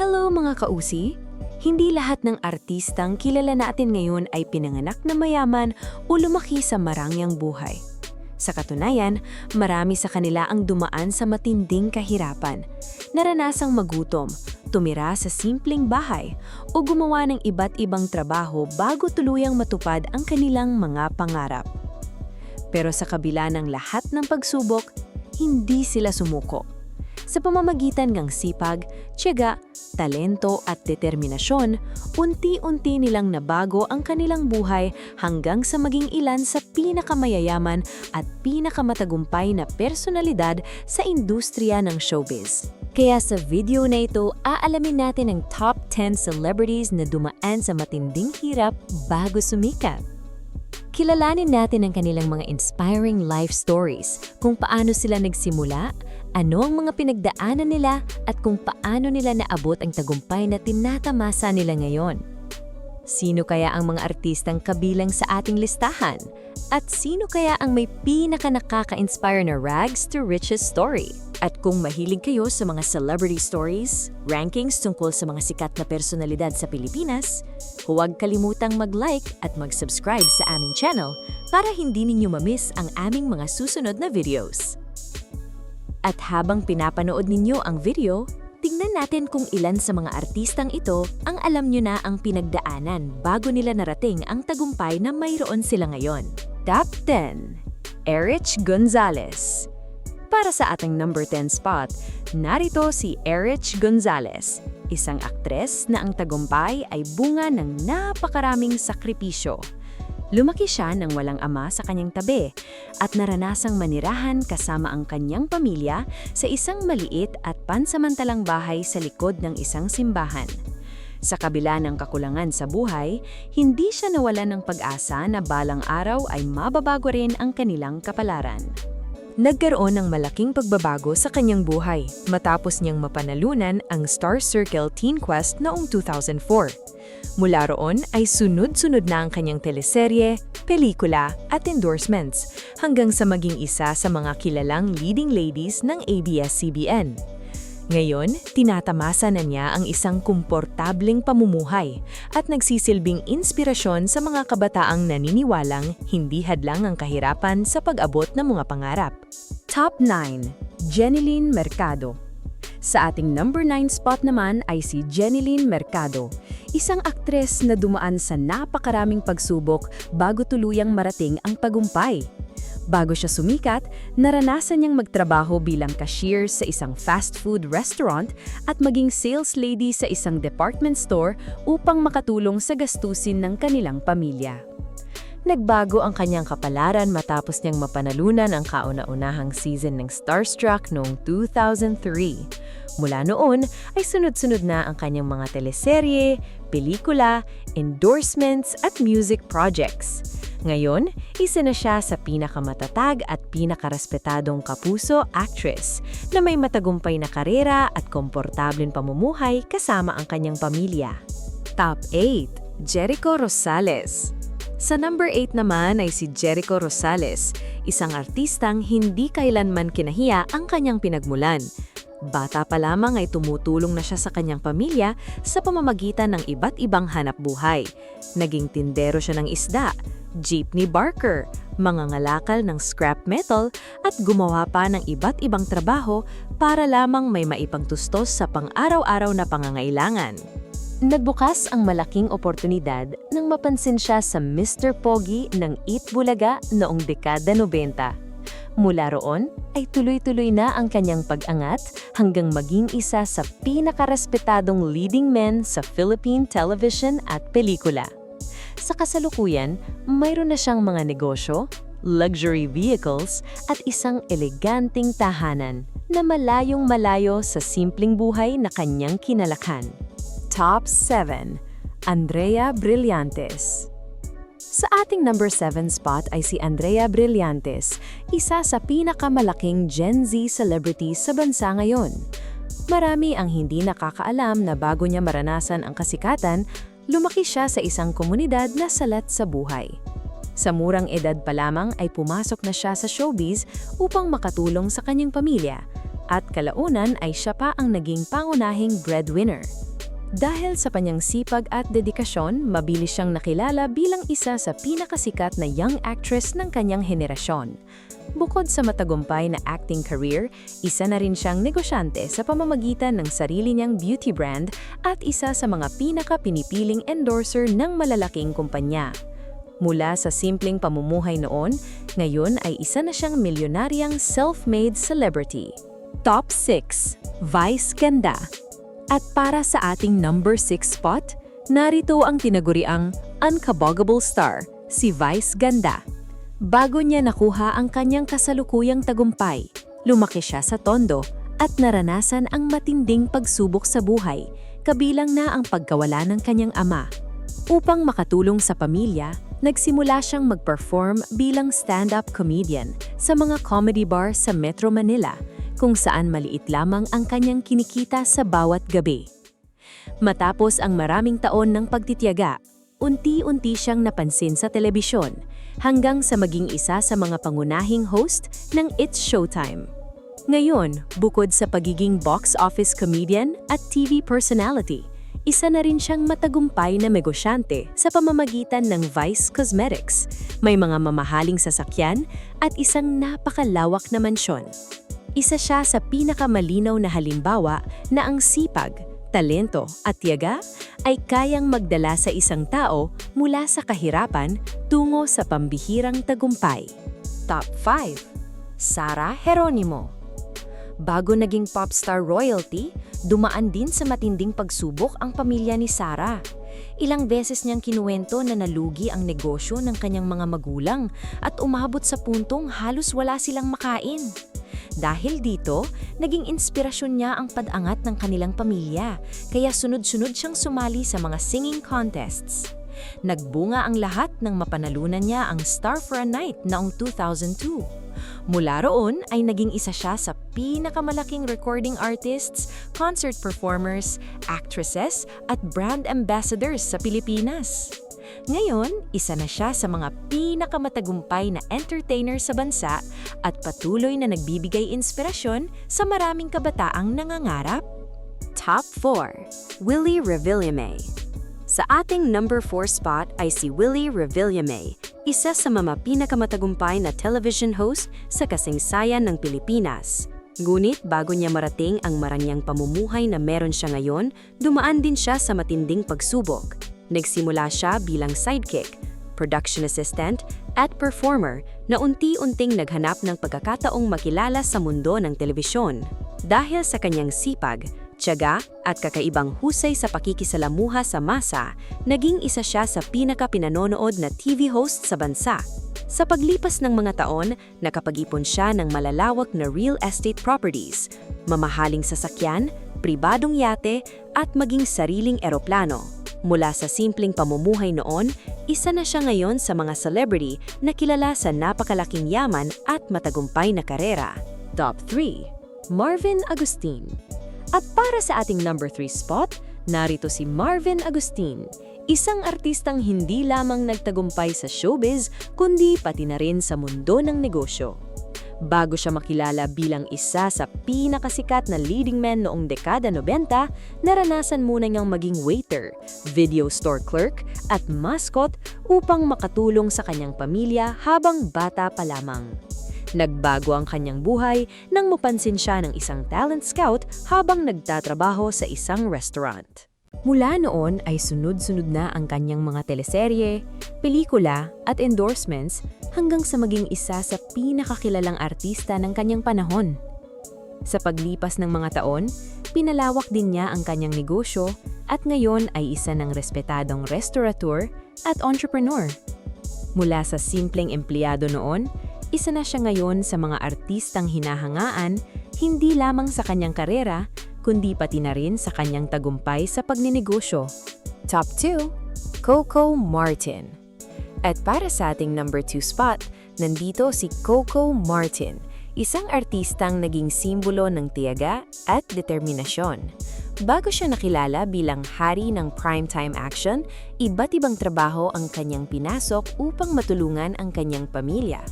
Hello mga kausi! Hindi lahat ng artistang kilala natin ngayon ay pinanganak na mayaman o lumaki sa marangyang buhay. Sa katunayan, marami sa kanila ang dumaan sa matinding kahirapan, naranasang magutom, tumira sa simpleng bahay, o gumawa ng iba't ibang trabaho bago tuluyang matupad ang kanilang mga pangarap. Pero sa kabila ng lahat ng pagsubok, hindi sila sumuko. Sa pamamagitan ng sipag, tiyaga, talento at determinasyon, unti-unti nilang nabago ang kanilang buhay hanggang sa maging ilan sa pinakamayayaman at pinakamatagumpay na personalidad sa industriya ng showbiz. Kaya sa video na ito, aalamin natin ang top 10 celebrities na dumaan sa matinding hirap bago sumikat. Kilalanin natin ang kanilang mga inspiring life stories, kung paano sila nagsimula, ano ang mga pinagdaanan nila, at kung paano nila naabot ang tagumpay na tinatamasa nila ngayon. Sino kaya ang mga artistang kabilang sa ating listahan? At sino kaya ang may pinaka-nakaka-inspire na rags to riches story? At kung mahilig kayo sa mga celebrity stories, rankings tungkol sa mga sikat na personalidad sa Pilipinas, huwag kalimutang mag-like at mag-subscribe sa aming channel para hindi ninyo ma-miss ang aming mga susunod na videos. At habang pinapanood ninyo ang video, tingnan natin kung ilan sa mga artistang ito ang alam nyo na ang pinagdaanan bago nila narating ang tagumpay na mayroon sila ngayon. Top 10. Erich Gonzalez. Para sa ating number 10 spot, narito si Erich Gonzalez, isang aktres na ang tagumpay ay bunga ng napakaraming sakripisyo. Lumaki siya nang walang ama sa kanyang tabi at naranasang manirahan kasama ang kanyang pamilya sa isang maliit at pansamantalang bahay sa likod ng isang simbahan. Sa kabila ng kakulangan sa buhay, hindi siya nawalan ng pag-asa na balang araw ay mababago rin ang kanilang kapalaran. Nagkaroon ng malaking pagbabago sa kanyang buhay matapos niyang mapanalunan ang Star Circle Teen Quest noong 2004. Mula roon ay sunod-sunod na ang kanyang teleserye, pelikula at endorsements hanggang sa maging isa sa mga kilalang leading ladies ng ABS-CBN. Ngayon, tinatamasa na niya ang isang komportableng pamumuhay at nagsisilbing inspirasyon sa mga kabataang naniniwalang hindi hadlang ang kahirapan sa pag-abot ng mga pangarap. Top 9. Jeneline Mercado. Sa ating number 9 spot naman ay si Jeneline Mercado, isang aktres na dumaan sa napakaraming pagsubok bago tuluyang marating ang tagumpay. Bago siya sumikat, naranasan niyang magtrabaho bilang cashier sa isang fast food restaurant at maging sales lady sa isang department store upang makatulong sa gastusin ng kanilang pamilya. Nagbago ang kanyang kapalaran matapos niyang mapanalunan ang kauna-unahang season ng Starstruck noong 2003. Mula noon ay sunod-sunod na ang kanyang mga teleserye, pelikula, endorsements at music projects. Ngayon, isa na siya sa pinakamatatag at pinakarespetadong kapuso actress na may matagumpay na karera at komportableng pamumuhay kasama ang kanyang pamilya. Top 8. Jericho Rosales. Sa number 8 naman ay si Jericho Rosales, isang artistang hindi kailanman kinahiya ang kanyang pinagmulan. Bata pa lamang ay tumutulong na siya sa kanyang pamilya sa pamamagitan ng iba't ibang hanapbuhay. Naging tindero siya ng isda, jeepney barker, mangangalakal ng scrap metal at gumawa pa ng iba't ibang trabaho para lamang may maipangtustos sa pang-araw-araw na pangangailangan. Nagbukas ang malaking oportunidad nang mapansin siya sa Mr. Pogi ng Eat Bulaga noong dekada 90. Mula roon ay tuloy-tuloy na ang kanyang pag-angat hanggang maging isa sa pinakarespetadong leading men sa Philippine television at pelikula. Sa kasalukuyan, mayroon na siyang mga negosyo, luxury vehicles at isang eleganteng tahanan na malayong malayo sa simpleng buhay na kanyang kinalakhan. Top 7. Andrea Brillantes. Sa ating number 7 spot ay si Andrea Brillantes, isa sa pinakamalaking Gen Z celebrity sa bansa ngayon. Marami ang hindi nakakaalam na bago niya maranasan ang kasikatan, lumaki siya sa isang komunidad na salat sa buhay. Sa murang edad pa lamang ay pumasok na siya sa showbiz upang makatulong sa kanyang pamilya, at kalaunan ay siya pa ang naging pangunahing breadwinner. Dahil sa kanyang sipag at dedikasyon, mabilis siyang nakilala bilang isa sa pinakasikat na young actress ng kanyang henerasyon. Bukod sa matagumpay na acting career, isa na rin siyang negosyante sa pamamagitan ng sarili niyang beauty brand at isa sa mga pinaka-pinipiling endorser ng malalaking kumpanya. Mula sa simpleng pamumuhay noon, ngayon ay isa na siyang milyonaryang self-made celebrity. Top 6. Vice Ganda. At para sa ating number 6 spot, narito ang tinaguriang unkaboggable star, si Vice Ganda. Bago niya nakuha ang kanyang kasalukuyang tagumpay, lumaki siya sa Tondo at naranasan ang matinding pagsubok sa buhay, kabilang na ang pagkawala ng kanyang ama. Upang makatulong sa pamilya, nagsimula siyang mag-perform bilang stand-up comedian sa mga comedy bar sa Metro Manila, kung saan maliit lamang ang kanyang kinikita sa bawat gabi. Matapos ang maraming taon ng pagtitiyaga, unti-unti siyang napansin sa telebisyon hanggang sa maging isa sa mga pangunahing host ng It's Showtime. Ngayon, bukod sa pagiging box office comedian at TV personality, isa na rin siyang matagumpay na negosyante sa pamamagitan ng Vice Cosmetics, may mga mamahaling sasakyan at isang napakalawak na mansyon. Isa siya sa pinakamalinaw na halimbawa na ang sipag, talento at tiyaga ay kayang magdala sa isang tao mula sa kahirapan tungo sa pambihirang tagumpay. Top 5. Sara Geronimo. Bago naging popstar royalty, dumaan din sa matinding pagsubok ang pamilya ni Sara. Ilang beses niyang kinuwento na nalugi ang negosyo ng kanyang mga magulang at umabot sa puntong halos wala silang makain. Dahil dito, naging inspirasyon niya ang pag-angat ng kanilang pamilya, kaya sunod-sunod siyang sumali sa mga singing contests. Nagbunga ang lahat nang mapanalunan niya ang Star for a Night noong 2002. Mula roon ay naging isa siya sa pinakamalaking recording artists, concert performers, actresses at brand ambassadors sa Pilipinas. Ngayon, isa na siya sa mga pinakamatagumpay na entertainer sa bansa at patuloy na nagbibigay inspirasyon sa maraming kabataang nangangarap. Top 4. Willie Revillame. Sa ating number 4 spot ay si Willie Revillame, isa sa mga pinakamatagumpay na television host sa kasaysayan ng Pilipinas. Ngunit bago niya marating ang maranyang pamumuhay na meron siya ngayon, dumaan din siya sa matinding pagsubok. Nagsimula siya bilang sidekick, production assistant, at performer na unti-unting naghanap ng pagkakataong makilala sa mundo ng telebisyon. Dahil sa kanyang sipag, tiyaga at kakaibang husay sa pakikisalamuha sa masa, naging isa siya sa pinaka-pinanonood na TV host sa bansa. Sa paglipas ng mga taon, nakapag-ipon siya ng malalawak na real estate properties, mamahaling sasakyan, pribadong yate at maging sariling eroplano. Mula sa simpleng pamumuhay noon, isa na siya ngayon sa mga celebrity na kilala sa napakalaking yaman at matagumpay na karera. Top 3. Marvin Agustin. At para sa ating number 3 spot, narito si Marvin Agustin, isang artistang hindi lamang nagtagumpay sa showbiz, kundi pati na rin sa mundo ng negosyo. Bago siya makilala bilang isa sa pinakasikat na leading man noong dekada 90, naranasan muna niyang maging waiter, video store clerk at mascot upang makatulong sa kanyang pamilya habang bata pa lamang. Nagbago ang kanyang buhay nang mapansin siya ng isang talent scout habang nagtatrabaho sa isang restaurant. Mula noon ay sunod-sunod na ang kanyang mga teleserye, pelikula at endorsements hanggang sa maging isa sa pinakakilalang artista ng kanyang panahon. Sa paglipas ng mga taon, pinalawak din niya ang kanyang negosyo at ngayon ay isa ng respetadong restaurateur at entrepreneur. Mula sa simpleng empleyado noon, isa na siya ngayon sa mga artistang hinahangaan hindi lamang sa kanyang karera, kundi pati na rin sa kanyang tagumpay sa pagninegosyo. Top 2. Coco Martin. At para sa ating number 2 spot, nandito si Coco Martin, isang artistang naging simbolo ng tiyaga at determinasyon. Bago siya nakilala bilang hari ng primetime action, iba't ibang trabaho ang kanyang pinasok upang matulungan ang kanyang pamilya.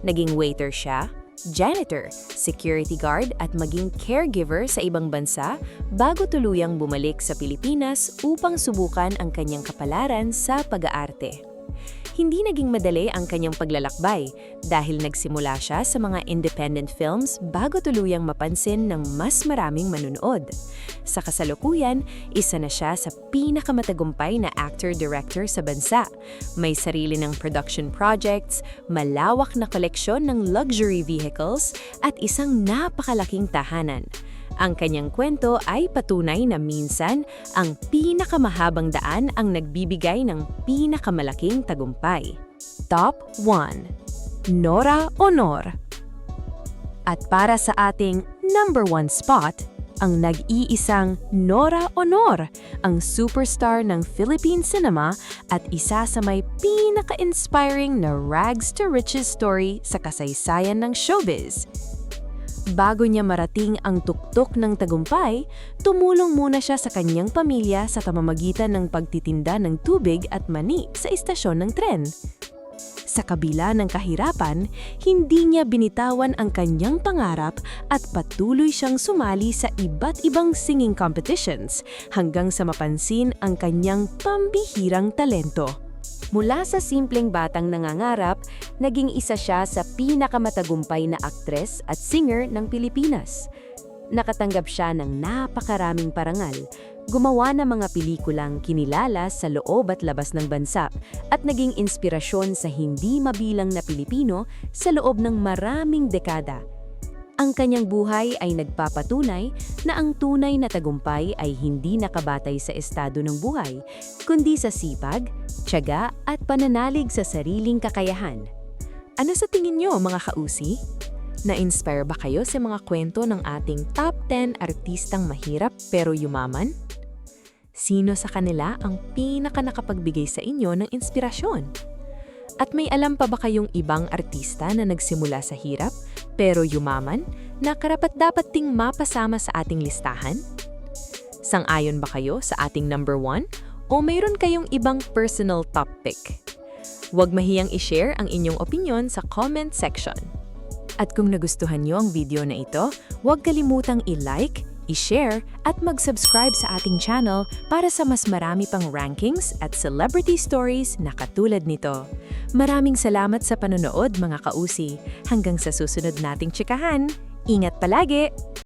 Naging waiter siya, janitor, security guard at maging caregiver sa ibang bansa bago tuluyang bumalik sa Pilipinas upang subukan ang kanyang kapalaran sa pag-aarte. Hindi naging madali ang kanyang paglalakbay dahil nagsimula siya sa mga independent films bago tuluyang mapansin ng mas maraming manunood. Sa kasalukuyan, isa na siya sa pinakamatagumpay na actor-director sa bansa. May sarili ng production projects, malawak na koleksyon ng luxury vehicles at isang napakalaking tahanan. Ang kanyang kwento ay patunay na minsan ang pinakamahabang daan ang nagbibigay ng pinakamalaking tagumpay. Top 1. Nora Honor. At para sa ating number 1 spot, ang nag-iisang Nora Honor, ang superstar ng Philippine cinema at isa sa may pinaka-inspiring na rags to riches story sa kasaysayan ng showbiz. Bago niya marating ang tuktok ng tagumpay, tumulong muna siya sa kanyang pamilya sa pamamagitan ng pagtitinda ng tubig at mani sa istasyon ng tren. Sa kabila ng kahirapan, hindi niya binitawan ang kanyang pangarap at patuloy siyang sumali sa iba't ibang singing competitions hanggang sa mapansin ang kanyang pambihirang talento. Mula sa simpleng batang nangangarap, naging isa siya sa pinakamatagumpay na aktres at singer ng Pilipinas. Nakatanggap siya ng napakaraming parangal, gumawa ng mga pelikulang kinilala sa loob at labas ng bansa, at naging inspirasyon sa hindi mabilang na Pilipino sa loob ng maraming dekada. Ang kanyang buhay ay nagpapatunay na ang tunay na tagumpay ay hindi nakabatay sa estado ng buhay, kundi sa sipag, tiyaga at pananalig sa sariling kakayahan. Ano sa tingin niyo, mga kausi? Na-inspire ba kayo sa mga kwento ng ating top 10 artistang mahirap pero yumaman? Sino sa kanila ang pinaka-nakapagbigay sa inyo ng inspirasyon? At may alam pa ba kayong ibang artista na nagsimula sa hirap pero yumaman na karapat-dapat ding mapasama sa ating listahan? Sang-ayon ba kayo sa ating number 1 o mayroon kayong ibang personal top pick? Huwag mahiyang i-share ang inyong opinion sa comment section. At kung nagustuhan niyo ang video na ito, huwag kalimutang i-like, i-share at mag-subscribe sa ating channel para sa mas marami pang rankings at celebrity stories na katulad nito. Maraming salamat sa panonood, mga kausi. Hanggang sa susunod nating tsikahan. Ingat palagi!